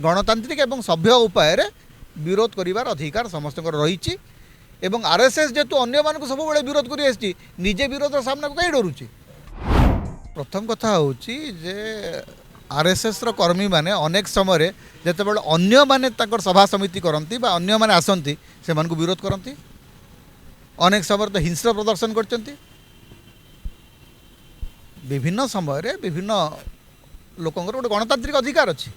गणतांत्रिक एवं सभ्य उपाय विरोध करिवार अधिकार समस्त रही एवं आरएसएस जेतु अन्य मानक सब बड़े विरोध कर निजे विरोध सामना को कहीं डरुची। प्रथम कथा हूँ जे आरएसएस रो कर्मी माने अनेक समय जिते बड़े अन्य माने सभा समिति करती अन्य माने आसती से मानक विरोध करती अनेक समय तो हिंस्र प्रदर्शन करचंती विभिन्न समय विभिन्न लोकंर गोटे गणतांत्रिक अधिकार अच्छी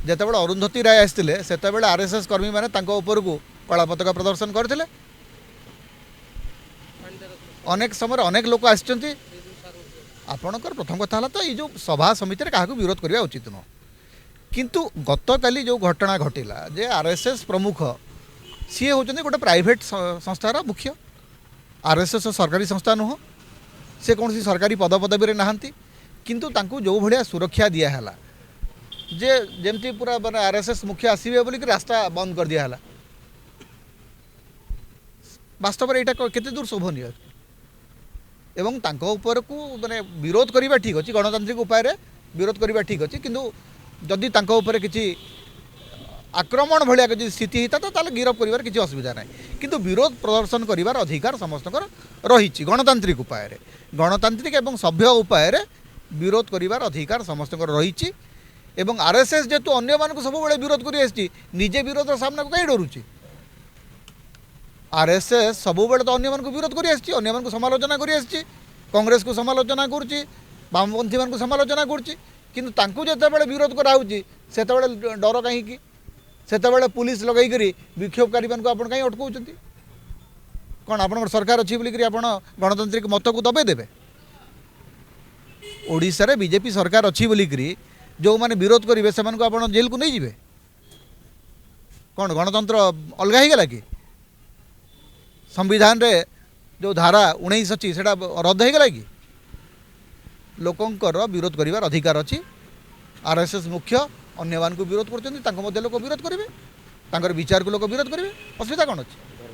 जिते बड़े अरुंधती राय आसते से आरएसएस कर्मी मैंने ऊपर को कला पताका प्रदर्शन करते अनेक समय अनेक लोक आसचंती आपणकर प्रथम कथा तो ये जो सभा समिति क्या विरोध करने उचित नुह किंतु गतकाली जो घटना घटिला जे आरएसएस प्रमुख सी होचंती गोटे प्राइवेट संस्थार मुख्य आरएसएस सरकारी संस्था नुह से कौन सी सरकारी पद पदवी नहांती किंतु तांकू जो भलिया सुरक्षा दियाला जे जेमती पूरा माने आरएसएस मुख्य आसबे बोलिक रास्ता बंद कर दियाला वास्तव में यहाँ केते दूर शोभनीय एवं तांको ऊपर को माने विरोध करवा ठीक अच्छे गणतांत्रिक उपाय विरोध करवा ठीक अच्छे किंतु जदि तांको ऊपर किसी आक्रमण भाया किसी स्थिति होता तो ताले गिरफ कर किसी असुविधा ना किंतु विरोध प्रदर्शन करिवार अधिकार समस्त रही गणतांत्रिक उपाय गणतांत्रिक एवं सभ्य उपाय विरोध करिवार अधिकार समस्त रही एवं आरएसएस जेतु अन्य मानक सब बड़े विरोध कर निजे विरोध सामना को कहीं डरुची। आरएसएस सब बड़े तो अन्य मानक विरोध कर अन्य मानक समालोचना कर कांग्रेस को समालोचना करुच्ची वामपंथी मान समालोचना करुच्ची किंतु तांकू जितेबाला विरोध कराऊँगी से डर कहीं से पुलिस लगे विक्षोभकारी मान आप कहीं अटकाउं कौन आप सरकार अच्छी बोलिक आप गणतांत्रिक मत को दबे देवे ओडिशा रे बीजेपी सरकार अच्छी बोलिक जो मैंने विरोध करेंगे से आप जेल को नहीं जावे कौन गणतंत्र अलग हो गला कि संविधान रे जो धारा 19 अच्छी से रद्द हो गला कि लोकंकर विरोध करिवार अधिकार अच्छी आरएसएस मुख्य अन्य मान को विरोध कर लोक विरोध करेंगे विचार को लोक विरोध करेंगे असुविधा कौन अच्छी।